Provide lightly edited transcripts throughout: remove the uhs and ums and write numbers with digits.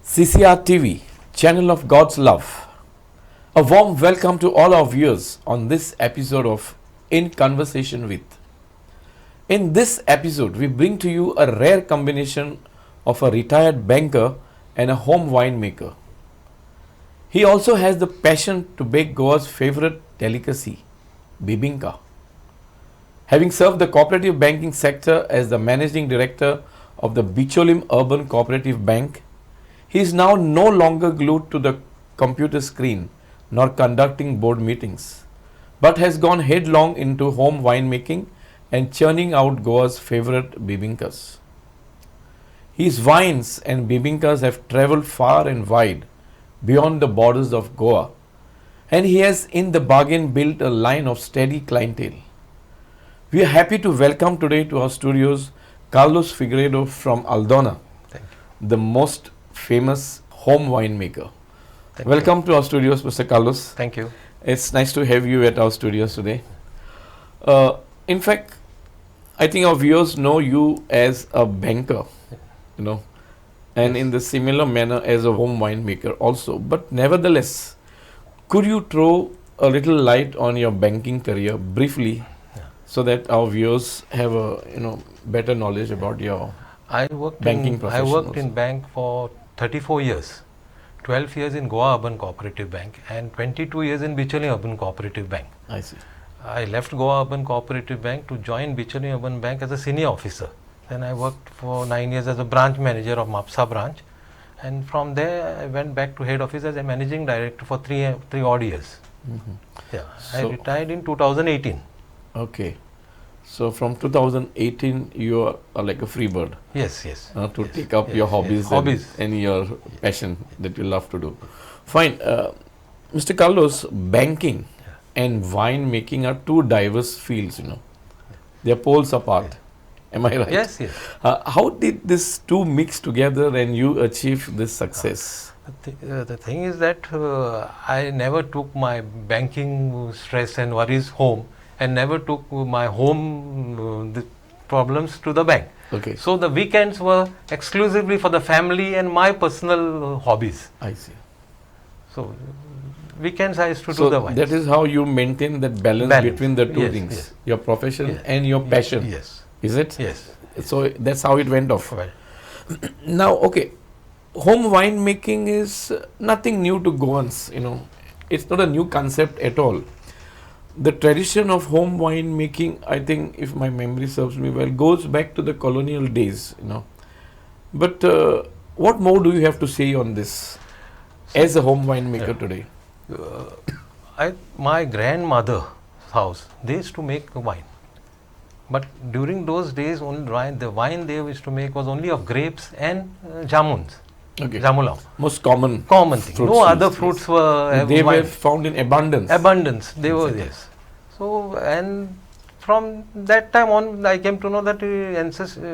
CCR TV, channel of God's love. A warm welcome to all our viewers on this episode of In Conversation With. In this episode, we bring to you a rare combination of a retired banker and a home winemaker. He also has the passion to bake Goa's favorite delicacy, bibinka. Having served the cooperative banking sector as the managing director of the Bicholim Urban Cooperative Bank, he is now no longer glued to the computer screen nor conducting board meetings, but has gone headlong into home winemaking and churning out Goa's favorite bibinkas. His wines and bibinkas have travelled far and wide beyond the borders of Goa, and he has in the bargain built a line of steady clientele. We are happy to welcome today to our studios Carlos Figueiredo from Aldona, the most famous home winemaker. Welcome to our studios, Mr. Carlos. Thank you. It's nice to have you at our studios today. In fact, I think our viewers know you as a banker, and in the similar manner as a home winemaker also. But nevertheless, could you throw a little light on your banking career briefly, so that our viewers have a better knowledge about your banking profession? I worked in bank for 34 years, 12 years in Goa Urban Cooperative Bank and 22 years in Bicholim Urban Cooperative Bank. I see. I left Goa Urban Cooperative Bank to join Bicholim Urban Bank as a senior officer. Then I worked for 9 years as a branch manager of Mapsa branch, and from there I went back to head office as a managing director for three odd years. I retired in 2018. Okay. So from 2018, you are like a free bird. Yes. To take up your hobbies. And your passion that you love to do. Fine. Mr. Carlos, banking and wine making are two diverse fields, They are poles apart. Am I right? Yes. How did these two mix together and you achieve this success? The thing is that I never took my banking stress and worries home, and never took my home problems to the bank. Okay. So the weekends were exclusively for the family and my personal hobbies. I see. So weekends I used to do the wines. That is how you maintain that balance. Between the two things, yes. Your profession and your passion. Yes. Is it? Yes. So that's how it went off. Well, now, okay, home wine making is nothing new to Goans. It's not a new concept at all. The tradition of home wine making, I think, if my memory serves me well, goes back to the colonial days. But what more do you have to say on this as a home winemaker today? My grandmother's house, they used to make wine. But during those days, the wine they used to make was only of grapes and jamuns. Okay. Jamulam. Most common thing. No other fruits were. They were found in abundance. They were, yes. So, and from that time on, I came to know that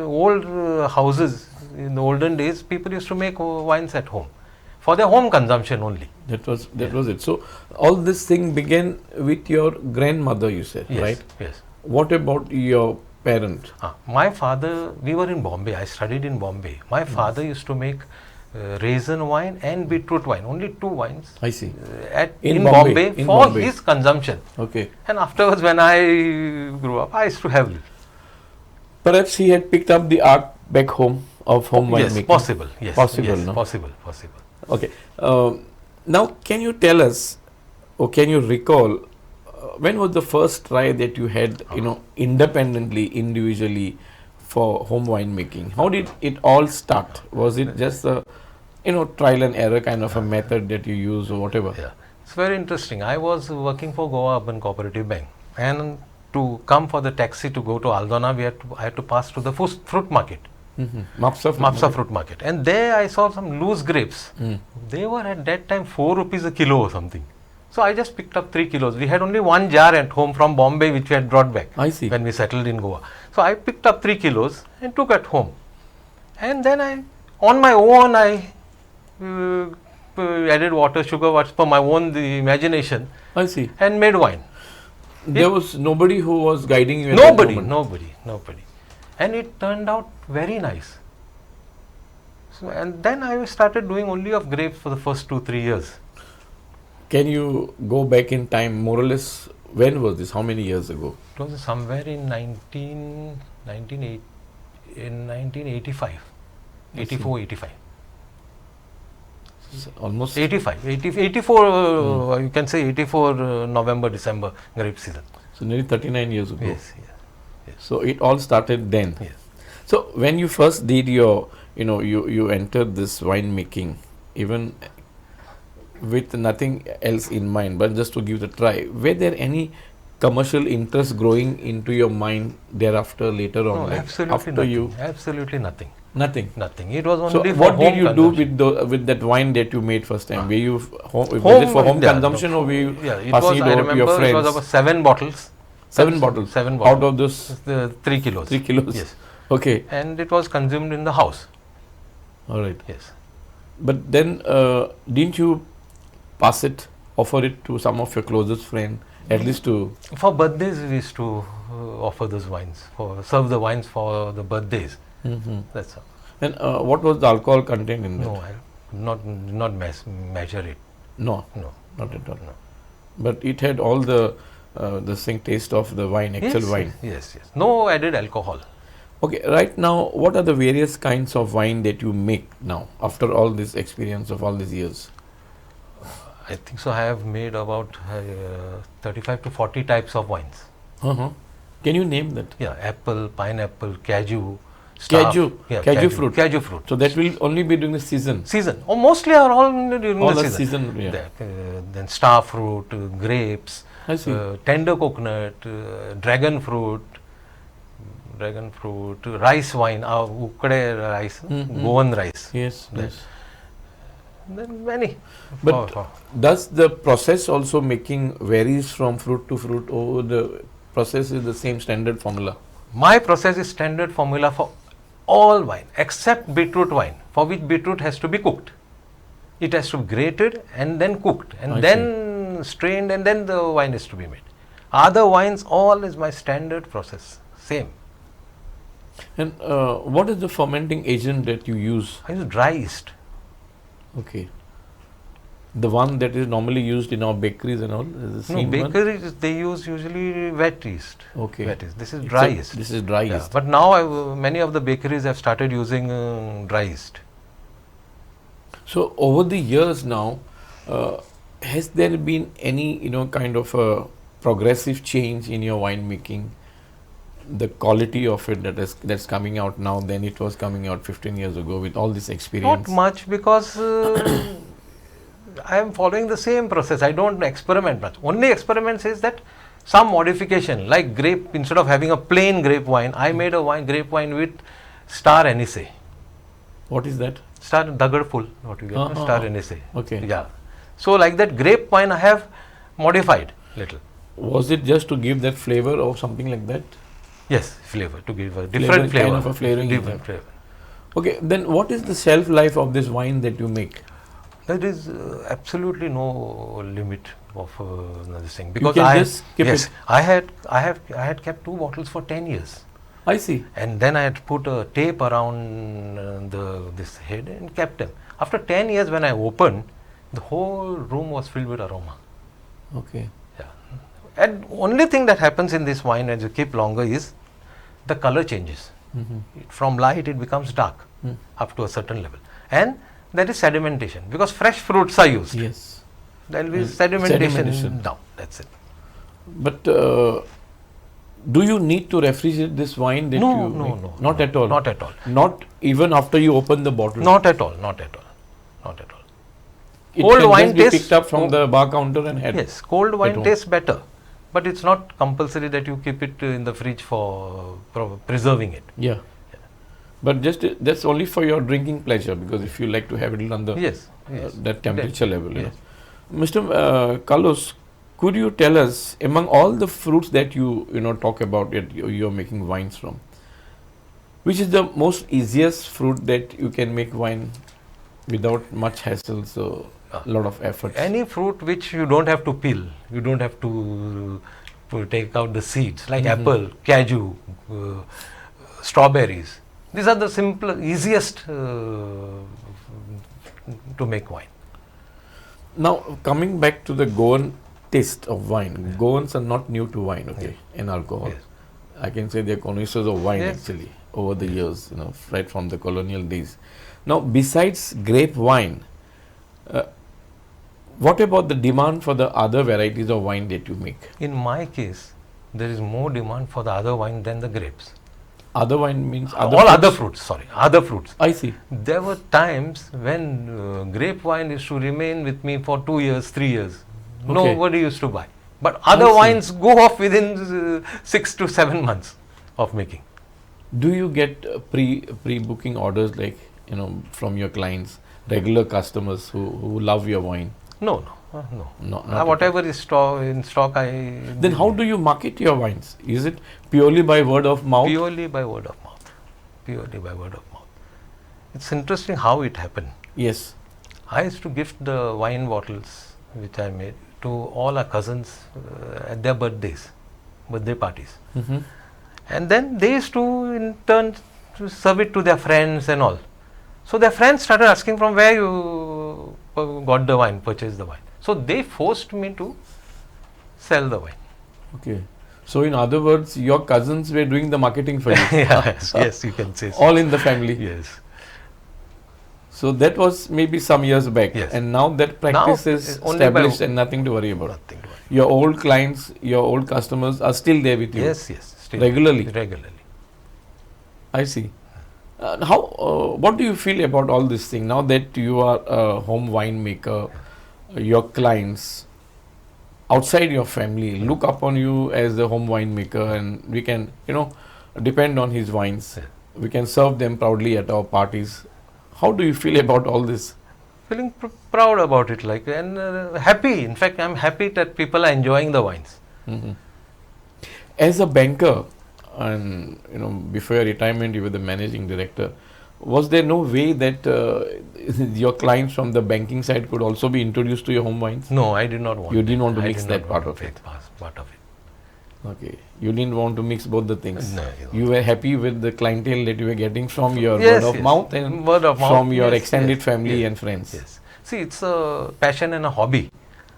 old houses in the olden days, people used to make wines at home for their home consumption only. That was it. So all this thing began with your grandmother, you said, Yes, right? Yes. What about your parent? My father, we were in Bombay. I studied in Bombay. My father used to make raisin wine and beetroot wine. Only two wines. I see. In Bombay for his consumption. Okay. And afterwards, when I grew up, I used to have. Perhaps he had picked up the art back home of home wine making. Possible. Yes. Possible. Yes, no? Possible. Okay. Now, can you tell us, or can you recall, when was the first try that you had, independently, individually, for home wine making? How did it all start? Was it just a, trial and error kind of a method that you use or whatever? Yeah, it's very interesting. I was working for Goa Urban Cooperative Bank, and to come for the taxi to go to Aldona, I had to pass to the fruit market. Mapsa fruit market. And there I saw some loose grapes. They were at that time 4 rupees a kilo or something. So I just picked up 3 kilos. We had only one jar at home from Bombay which we had brought back. I see. When we settled in Goa. So I picked up 3 kilos and took at home. And then on my own, I added water, sugar, what's for my own imagination. I see. And made wine. There was nobody who was guiding you at Nobody. And it turned out very nice. So, and then I started doing only of grapes for the first 2-3 years. Can you go back in time, more or less? When was this? How many years ago? It was somewhere in 1985, 84, 85. Almost 85, 84, you can say 84 November, December grape season. So nearly 39 years ago. Yes. So it all started then. Yes. So when you first did your, you entered this wine making, even with nothing else in mind, but just to give it a try, were there any commercial interest growing into your mind thereafter, later on? No, like absolutely after nothing. Absolutely nothing. Nothing. It was So only for what home did you do consumption. with that wine that you made first time? Were you was it for home consumption, or were you it passing was, it I over to remember your friends? it was about 7 bottles. 7 bottles. 7 bottles. Out of those The 3 kilos. 3 kilos. Yes. Okay. And it was consumed in the house. All right. Yes. But then didn't you offer it to some of your closest friends, at least to? For birthdays, we used to offer those wines, serve the wines for the birthdays. That's all. And what was the alcohol content in that? No, I not measure it. No, not at all. No. But it had all the same taste of the wine, actual wine. Yes. No added alcohol. Okay, right now, what are the various kinds of wine that you make now, after all this experience of all these years? I think so. I have made about 35 to 40 types of wines. Can you name that? Yeah, apple, pineapple, cashew, staff. Cashew fruit. Cashew fruit. So that will only be during the season. Oh, mostly are all during All the season. Yeah. That, then star fruit, grapes, I see. tender coconut, dragon fruit, rice wine, ukade rice, Goan rice. Yes. Then many. But does the process also making varies from fruit to fruit, or the process is the same standard formula? My process is standard formula for all wine except beetroot wine, for which beetroot has to be cooked. It has to be grated and then cooked and then strained, and then the wine is to be made. Other wines, all is my standard process, same. And what is the fermenting agent that you use? I use dry yeast. Okay. The one that is normally used in our bakeries and all? Is the same one? Bakeries, they use usually wet yeast. Okay. Wet yeast. This is dry yeast. This is dry yeast. But now many of the bakeries have started using dry yeast. So over the years now, has there been any kind of a progressive change in your winemaking? The quality of it that's coming out now than it was coming out 15 years ago with all this experience? Not much, because I am following the same process. I don't experiment much. Only experiments is that some modification, like grape, instead of having a plain grape wine, I made a grape wine with star anise. What is that? Star dagad full, what you get, star anise. Okay. Yeah. So like that grape wine I have modified little. Was it just to give that flavor or something like that? Yes, flavor, to give a different flavor. Kind of a flavoring. Different flavor. Okay, then what is the shelf life of this wine that you make? There is absolutely no limit of this thing, because you can just keep it. I had kept 2 bottles for 10 years. I see. And then I had put a tape around this head and kept them. After 10 years, when I opened, the whole room was filled with aroma. Okay. Yeah. And only thing that happens in this wine as you keep longer is the color changes. From light it becomes dark up to a certain level. And there is sedimentation, because fresh fruits are used. Yes. There will be sedimentation down. That's it. But do you need to refrigerate this wine that you make? No. Not at all? Not at all. Not even after you open the bottle? Not at all. It Cold can wine just be tastes picked up from the bar counter and had. Yes, cold wine tastes better. But it's not compulsory that you keep it in the fridge for preserving it. Yeah. But that's only for your drinking pleasure, because if you like to have it on the that temperature level. Yes. Mr. Carlos, could you tell us, among all the fruits that you talk about that you're making wines from, which is the most easiest fruit that you can make wine without much hassle, so a lot of effort? Any fruit which you don't have to peel, you don't have to take out the seeds, like apple, cashew, strawberries, These are the simple, easiest to make wine. Now, coming back to the Goan taste of wine, Goans are not new to wine, okay, and alcohol. Yes. I can say they're connoisseurs of wine Yes. actually over the years, right from the colonial days. Now, besides grape wine, what about the demand for the other varieties of wine that you make? In my case, there is more demand for the other wine than the grapes. Other wine means Other fruits. Other fruits. I see. There were times when grape wine used to remain with me for 2 years, 3 years. Okay. Nobody used to buy. But other wines go off within 6 to 7 months of making. Do you get pre-booking orders like, from your clients, regular customers who love your wine? No. Not Whatever is in stock, Then how do you market your wines? Is it purely by word of mouth? Purely by word of mouth. Purely by word of mouth. It's interesting how it happened. Yes. I used to gift the wine bottles which I made to all our cousins at their birthday parties. Mm-hmm. And then they used to in turn to serve it to their friends and all. So their friends started asking from where you got the wine, purchased the wine. So they forced me to sell the wine. Okay. So in other words, your cousins were doing the marketing for you. Yes, you can say so. All in the family. Yes. So that was maybe some years back. Yes. And now that practice is established and nothing to worry about. Nothing to worry. Your old clients, your old customers are still there with you. Yes. Still Regularly. I see. What do you feel about all this thing now that you are a home winemaker? Your clients outside your family look upon you as the home winemaker, and we can depend on his wines. We can serve them proudly at our parties. How do you feel about all this? Feeling proud about it, and happy. In fact, I'm happy that people are enjoying the wines. Mm-hmm. As a banker, and before your retirement, you were the managing director. Was there no way that your clients from the banking side could also be introduced to your home wines? No, I did not want. You didn't want to mix that part of it. Part of it. Okay, you didn't want to mix both the things. No, you were happy with the clientele that you were getting from your word of mouth and from your extended family and friends. Yes. See, it's a passion and a hobby.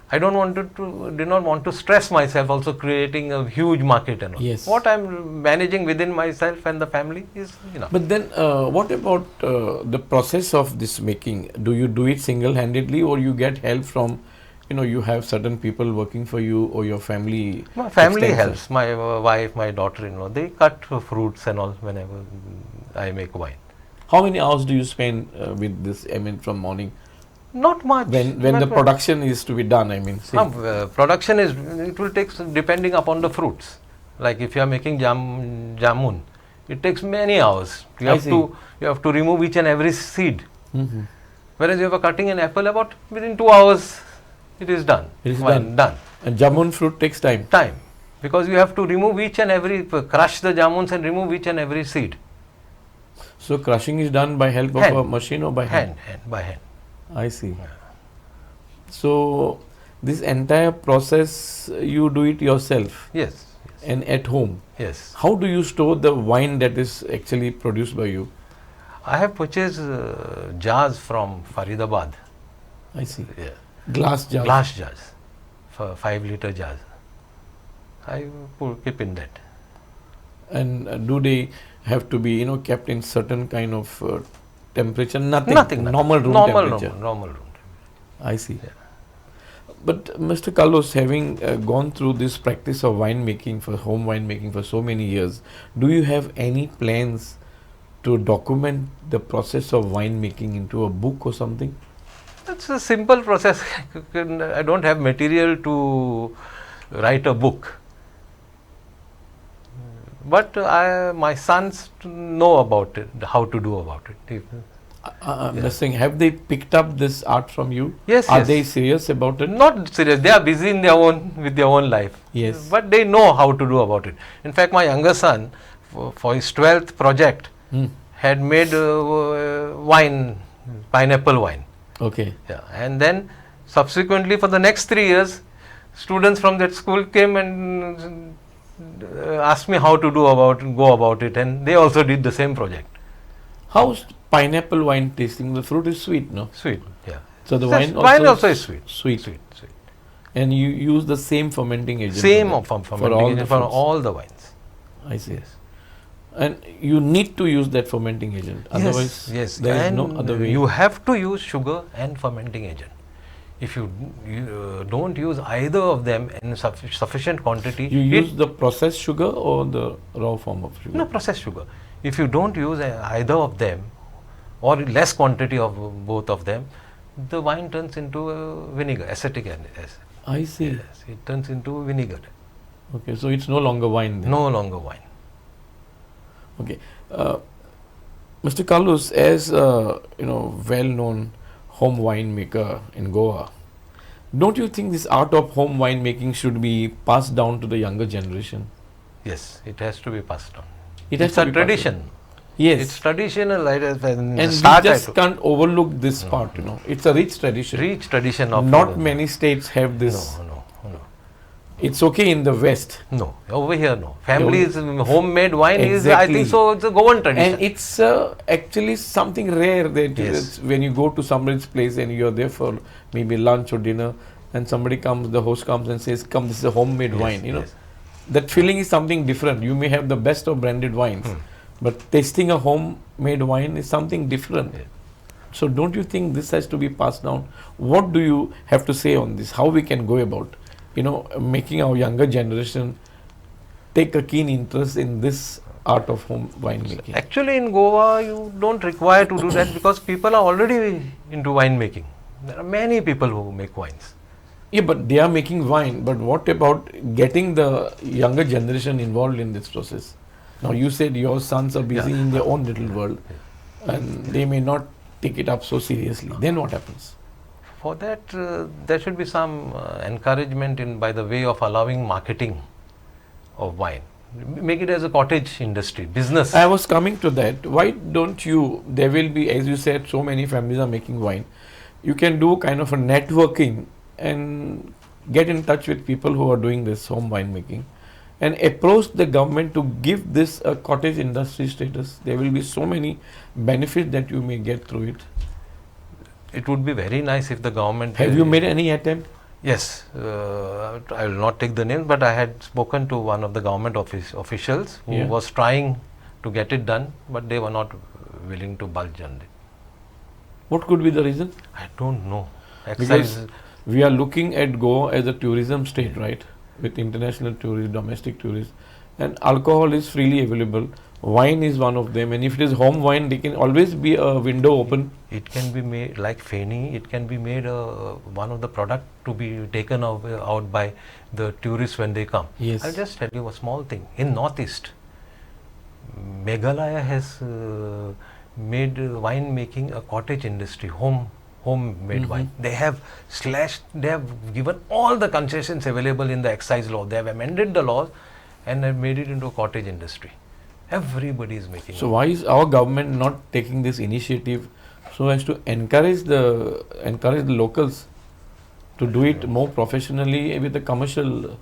I did not want to stress myself also creating a huge market and all. Yes. What I'm managing within myself and the family is enough. But then what about the process of this making? Do you do it single-handedly, or you get help from, you have certain people working for you, or your family? My family helps. My wife, my daughter-in-law, they cut fruits and all whenever I make wine. How many hours do you spend with this, from morning? Not much. When the production is to be done, production it will take, depending upon the fruits. Like if you are making jamun, it takes many hours. You have to remove each and every seed. Mm-hmm. Whereas if you are cutting an apple, about within 2 hours, it is done. It is done. And jamun fruit takes time. Because you have to remove each and every, crush the jamuns and remove each and every seed. So crushing is done by help of a machine or by hand? By hand. I see. So this entire process you do it yourself? Yes. And at home? Yes. How do you store the wine that is actually produced by you? I have purchased jars from Faridabad. I see. Yeah. Glass jars? Glass jars. For 5-liter jars. I keep in that. And do they have to be kept in certain kind of temperature? Nothing. Normal room temperature. Normal room. I see. Yeah. But Mr. Carlos, having gone through this practice of winemaking, for home winemaking for so many years, do you have any plans to document the process of winemaking into a book or something? It's a simple process. I don't have material to write a book. But my sons know about it, how to do about it. I'm just saying, have they picked up this art from you? Yes. Are they serious about it? Not serious. They are busy in with their own life. Yes. But they know how to do about it. In fact, my younger son, for his 12th project, had made wine, pineapple wine. Okay. Yeah. And then subsequently for the next 3 years, students from that school came and asked me how to go about it, and they also did the same project. How's pineapple wine tasting? The fruit is sweet, no? Sweet, yeah. So the That's- wine also is sweet. Sweet. Sweet. And you use the same fermenting agent. Same for fermenting all agent the for fruits. all the wines. I see. And you need to use that fermenting agent. Otherwise, yes. there is And no other way. you have to use sugar and fermenting agent. If you don't use either of them in sufficient quantity, You use the processed sugar or the raw form of sugar? no processed sugar. If you don't use either of them, or less quantity of both of them, the wine turns into vinegar, acetic acid. I see. Yes, it turns into vinegar. Okay, so it's no longer wine then. No longer wine. Okay. Mr. Carlos, as a well-known home winemaker in Goa, don't you think this art of home winemaking should be passed down to the younger generation? Yes, it has to be passed on. It has It's to a be passed on. tradition. Yes. It's traditional. And we just can't overlook this part, It's a rich tradition. Rich tradition of Not many states have this. No. It's okay in the West. No, over here no. Family's homemade wine is, I Exactly. think so, it's a Goan tradition. And it's actually something rare that Yes. when you go to somebody's place and you're there for maybe lunch or dinner, and somebody comes, the host comes and says, "Come, this is a homemade wine." Yes. That feeling is something different. You may have the best of branded wines, but tasting a homemade wine is something different. Yes. So don't you think this has to be passed down? What do you have to say on this? How we can go about, making our younger generation take a keen interest in this art of home winemaking? Actually, in Goa, you don't require to do that because people are already into winemaking. There are many people who make wines. Yeah, but they are making wine. But what about getting the younger generation involved in this process? Now, you said your sons are busy in their own little world, and they may not take it up so seriously. Then what happens? For that, there should be some encouragement by the way of allowing marketing of wine. Make it as a cottage industry, business. I was coming to that. Why don't you, there will be, as you said, so many families are making wine. You can do kind of a networking and get in touch with people who are doing this home winemaking and approach the government to give this a cottage industry status. There will be so many benefits that you may get through it. It would be very nice if the government... Have you made any attempt? Yes, I will not take the name, but I had spoken to one of the government officials who was trying to get it done, but they were not willing to budge on it. What could be the reason? I don't know. Because we are looking at Goa as a tourism state, right? With international tourists, domestic tourists, and alcohol is freely available. Wine is one of them, and if it is home wine, there can always be a window open. It can be made like Feni. It can be made one of the product to be taken out by the tourists when they come. Yes. I'll just tell you a small thing. In Northeast, Meghalaya has made wine making a cottage industry, homemade wine. They have given all the concessions available in the excise law. They have amended the laws and have made it into a cottage industry. Everybody is making. So why is our government not taking this initiative so as to encourage the locals to do it more professionally with the commercial?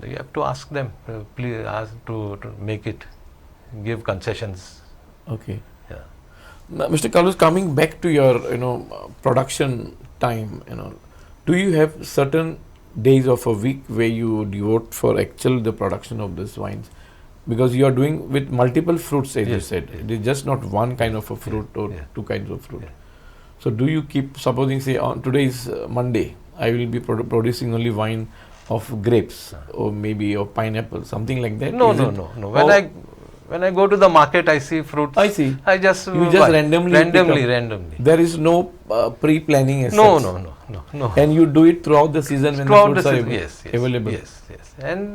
You have to ask them, please ask to make it, give concessions. Okay. Yeah. Now, Mr. Carlos, coming back to your production time, do you have certain days of a week where you devote for the production of these wines? Because you are doing with multiple fruits, as you said. It is just not one kind of a fruit or two kinds of fruit. So do you keep, supposing say on today is Monday, I will be producing only wine of grapes or maybe of pineapple, something like that? No. When I go to the market, I see fruits. I see. I just randomly. There is no pre-planning as No. And you do it throughout the season when the fruits are available. Yes. And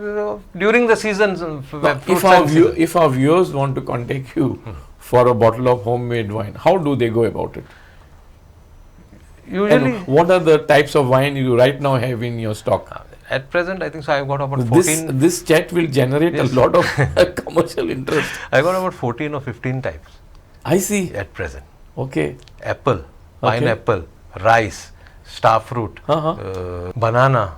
during the seasons, if our viewers want to contact you for a bottle of homemade wine, how do they go about it? Usually, and what are the types of wine you right now have in your stock? At present, I think so. I've got about 14. This chat will generate a lot of commercial interest. I got about 14 or 15 types. I see. At present. Okay. Apple, pineapple, rice, star fruit, banana,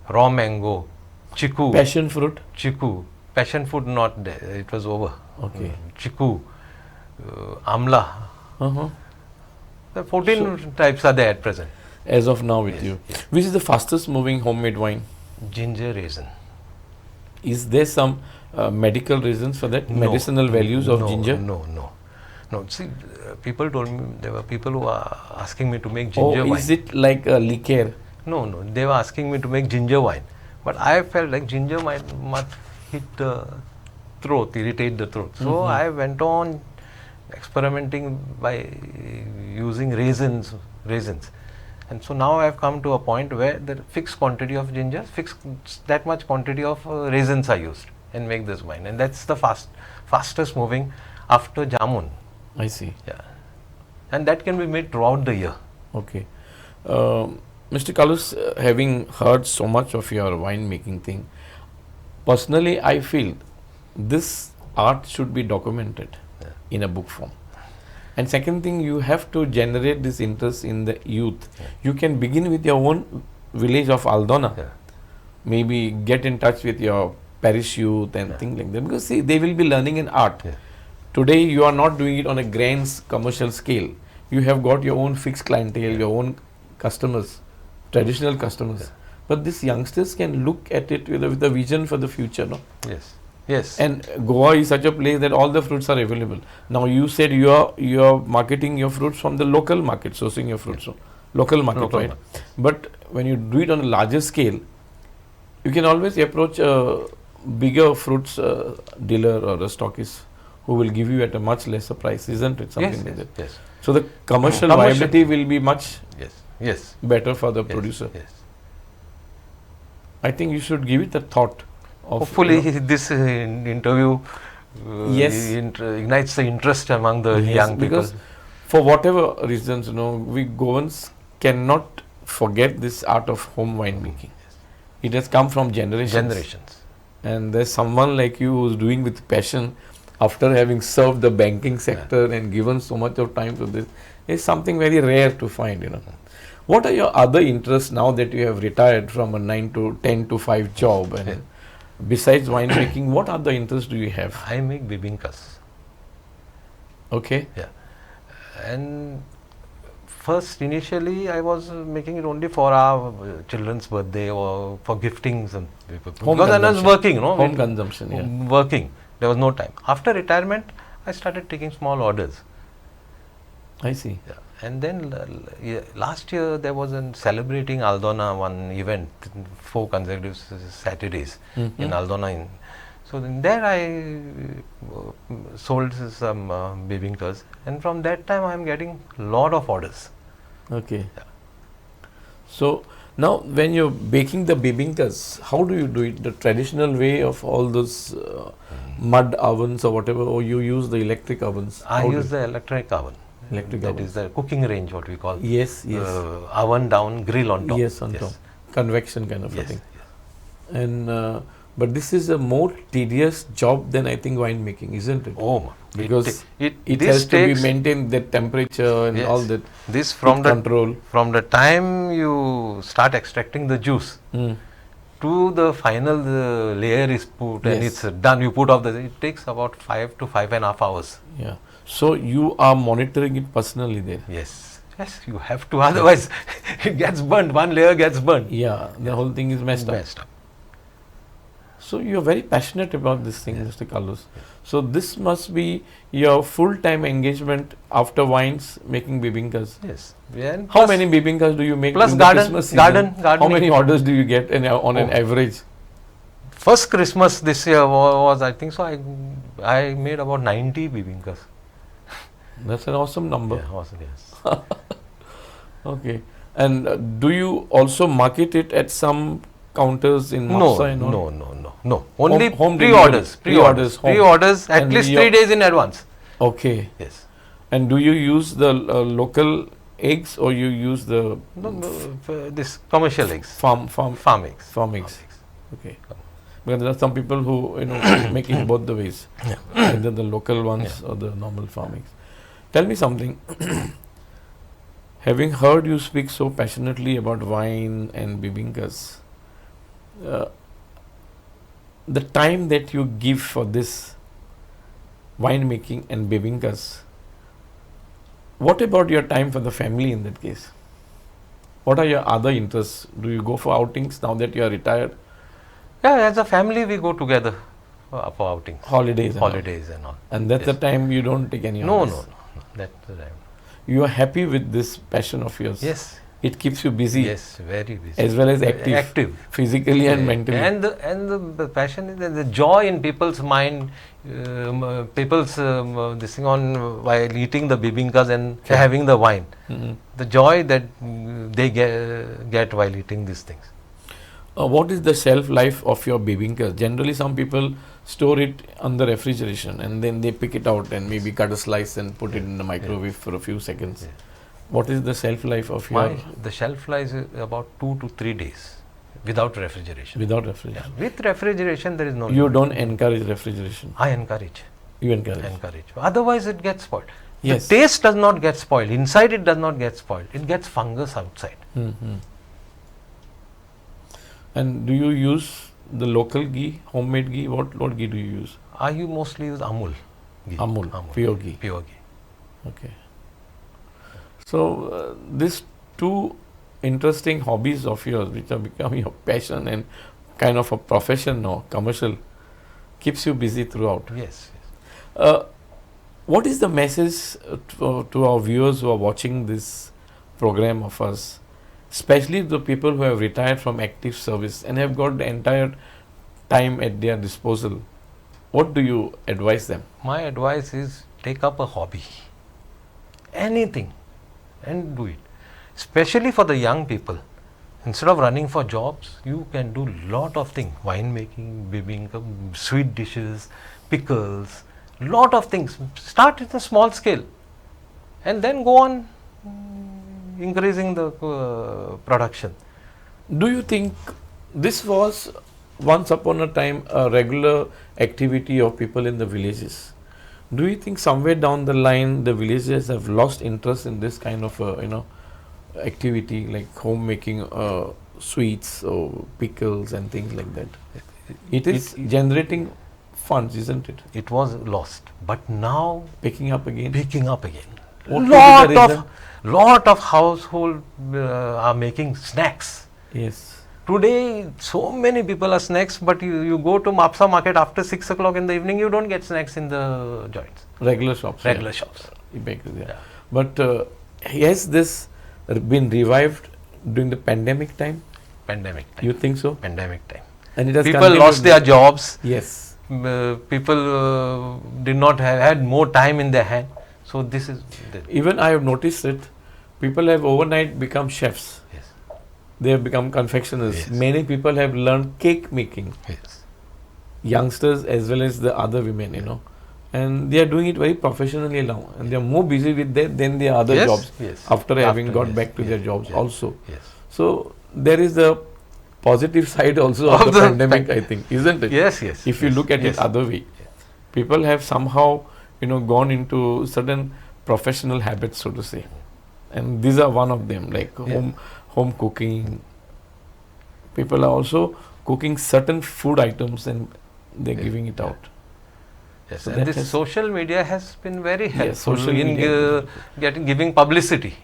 raw mango, chiku. Passion fruit. Chiku. Passion fruit not there. It was over. Okay. Chiku, Amla. Uh-huh. The 14 types are there at present. As of now with Yes, you. yes. Which is the fastest moving homemade wine? Ginger raisin. Is there some medical reasons for that? No. Medicinal values of No, ginger? No. See, people told me, there were people who are asking me to make Or ginger wine. is it like a liqueur? No, they were asking me to make ginger wine. But I felt like ginger might hit the throat, irritate the throat. So I went on experimenting by using raisins. And so now I have come to a point where the fixed quantity of ginger, that much quantity of raisins are used and make this wine. And that's the fastest moving after jamun. I see. Yeah. And that can be made throughout the year. Okay. Mr. Carlos, having heard so much of your winemaking thing, personally I feel this art should be documented in a book form. And second thing, you have to generate this interest in the youth. You can begin with your own village of Aldona. Maybe get in touch with your parish youth and things like that. Because see, they will be learning an art. Today you are not doing it on a grand commercial scale. You have got your own fixed clientele, your own customers, traditional customers. But these youngsters can look at it with a vision for the future. No? Yes. And Goa is such a place that all the fruits are available. Now you said you are marketing your fruits from the local market, sourcing your fruits, so local market, right? But when you do it on a larger scale, you can always approach a bigger fruits dealer or a stockist who will give you at a much lesser price, isn't it? Something like that. Yes. So the commercial viability will be much better for the producer. I think you should give it a thought. Hopefully this interview ignites the interest among the young people. Because for whatever reasons, we Goans cannot forget this art of home winemaking. It has come from generations. And there's someone like you who's doing with passion after having served the banking sector and given so much of time to this. Is something very rare to find, What are your other interests now that you have retired from a 9 to 10 to 5 job? And besides winemaking, what other interests do you have? I make bibinkas. Okay. Yeah. And first, initially, I was making it only for our children's birthday or for gifting some people. Because I was working, Home consumption, Working. There was no time. After retirement, I started taking small orders. I see. Yeah. And then last year there was celebrating Aldona one event, 4 consecutive Saturdays in Aldona. So in there I sold some bibinkas, and from that time I am getting lot of orders. Okay. Yeah. So now when you're baking the bibinkas, how do you do it? The traditional way of all those mud ovens or whatever, or you use the electric ovens? I use the electric oven. That is the cooking range, what we call. Yes. Oven down, grill on top. Yes, on top. Convection kind of a thing. And but this is a more tedious job than I think winemaking, isn't it? Oh, because it has to be maintained that temperature and all that. This from the control. From the time you start extracting the juice to the final layer is put and it's done. You put off it takes about 5 to 5.5 hours. Yeah. So you are monitoring it personally there? Yes, you have to, otherwise it gets burnt, one layer gets burnt. Yeah, the whole thing is messed up. So you are very passionate about this thing, Mr. Carlos. So this must be your full-time engagement after wines, making bibinkas. Yes. How many bibinkas do you make? Plus garden. How many orders do you get on an average? First Christmas this year was, I think so, I made about 90 bibinkas. That's an awesome number. Yeah, awesome, yes. Okay. And do you also market it at some counters in Mapsa? No. Only home pre-orders. Pre-orders at least 3 days in advance. Okay. Yes. And do you use the local eggs or you use the this commercial eggs? Farm eggs. Eggs. Okay. Because there are some people who make it both the ways, either the local ones or the normal farm eggs. Tell me something. Having heard you speak so passionately about wine and bibinkas, the time that you give for this winemaking and bibinkas, What about your time for the family in that case? What are your other interests? Do you go for outings now that you are retired? Yeah, as a family we go together for outings. Holidays and all. Holidays and all. And that's the Yes. time you don't take any No, holidays? no. That's the time. You are happy with this passion of yours? Yes. It keeps you busy Yes, very busy. as well as active, Active. physically and mentally. And the passion is the joy in people's mind, people's this thing on while eating the bibinkas and having the wine. Mhm. The joy that they get while eating these things. What is the shelf life of your bibinkas? Generally, some people store it under refrigeration and then they pick it out and maybe cut a slice and put it in the microwave for a few seconds. Yeah. What is the shelf life of your The shelf life is about 2 to 3 days without refrigeration. without refrigeration? With refrigeration, there is no. You don't encourage refrigeration. I encourage. You encourage. Otherwise, it gets spoiled. Yes. The taste does not get spoiled. Inside, it does not get spoiled. It gets fungus outside. Mhm. And do you use the local ghee, homemade ghee? What ghee do you use? I mostly use Amul. Ghee. Amul, pure ghee. Pure ghee. Okay. So these two interesting hobbies of yours, which are becoming your passion and kind of a profession now, commercial, keeps you busy throughout. Yes. What is the message to our viewers who are watching this program of us, especially the people who have retired from active service and have got the entire time at their disposal? What do you advise them? My advice is take up a hobby. Anything. And do it. Especially for the young people. Instead of running for jobs, you can do lot of things. Wine making, bibinka, sweet dishes, pickles, lot of things. Start at a small scale and then go on increasing the production. Do you think this was once upon a time a regular activity of people in the villages? Do you think somewhere down the line the villages have lost interest in this kind of activity like homemaking sweets or pickles and things like that? It is generating funds, isn't it? It was lost, but now Picking up again. What could be the reason? Lot of household are making snacks. Yes. Today, so many people are snacks, but you go to Mapsa market after 6 o'clock in the evening, you don't get snacks in the joints. Regular shops. Regular shops. Bakeries, yeah. Yeah. But has this been revived during the pandemic time? Pandemic time. You think so? Pandemic time. And it has People continued lost their jobs. Yes. People did not have had more time in their hand. So this is. Even I have noticed it. People have overnight become chefs. Yes. They have become confectioners. Yes. Many people have learned cake making. Yes. Youngsters as well as the other women, and they are doing it very professionally now. And they are more busy with that than their other Yes, jobs yes. after having got yes, back to yes, their jobs yes, also. Yes. So there is the positive side also of the pandemic, I think, isn't it? Yes, yes. If you look at it other way, people have somehow, gone into certain professional habits, so to say, and these are one of them, like home cooking. People are also cooking certain food items and they're giving it out. Yes, So and that this has- social media has been very helpful social in media. giving publicity.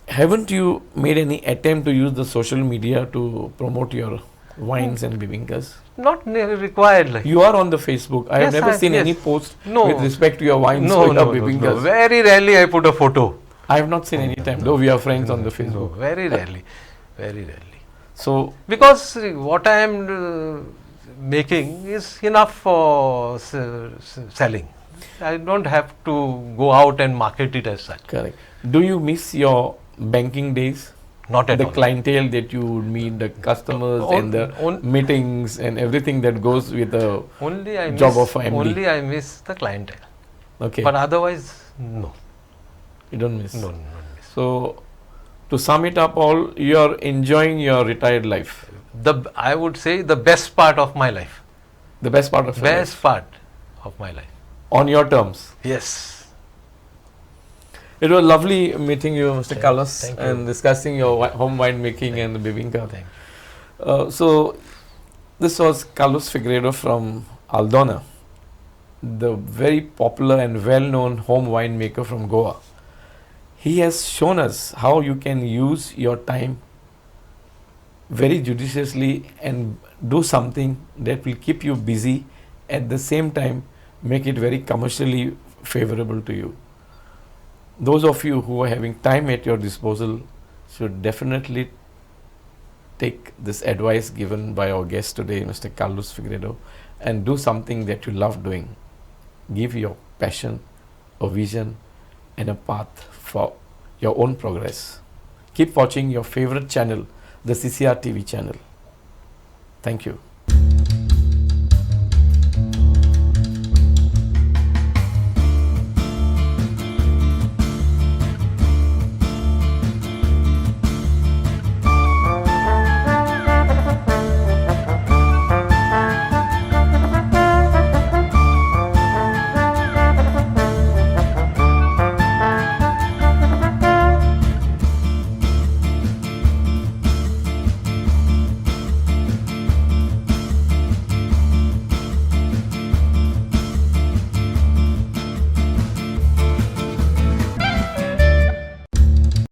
Haven't you made any attempt to use the social media to promote your wines and bibinkas? Not required. Like You are on the Facebook. I have Yes, never seen yes. any post No. with respect to your wines no, or no, your no, bibinkas. no. Very rarely I put a photo. I have not seen any time, though we are friends on the No, Facebook. very rarely, very rarely. So, Because what I am making is enough for selling. I don't have to go out and market it as such. correct. Do you miss your banking days? Not at The all. clientele that you would meet, the customers and the meetings and everything that goes with a only I job miss, of a MD. Only I miss the clientele. Okay. But otherwise, no. You don't miss. No, not miss. So, to sum it up all, you are enjoying your retired life. I would say the best part of my life. The best part of your Best life. part of my life. On your terms. Yes. It was lovely meeting you, Mr. Carlos, thank you. and discussing your home wine making and the bibinka. Thank So, this was Carlos Figueiredo from Aldona, the very popular and well-known home winemaker from Goa. He has shown us how you can use your time very judiciously and do something that will keep you busy, at the same time make it very commercially favorable to you. Those of you who are having time at your disposal should definitely take this advice given by our guest today, Mr. Carlos Figueiredo, and do something that you love doing. Give your passion a vision and a path for your own progress. Keep watching your favorite channel, the CCR TV channel. Thank you.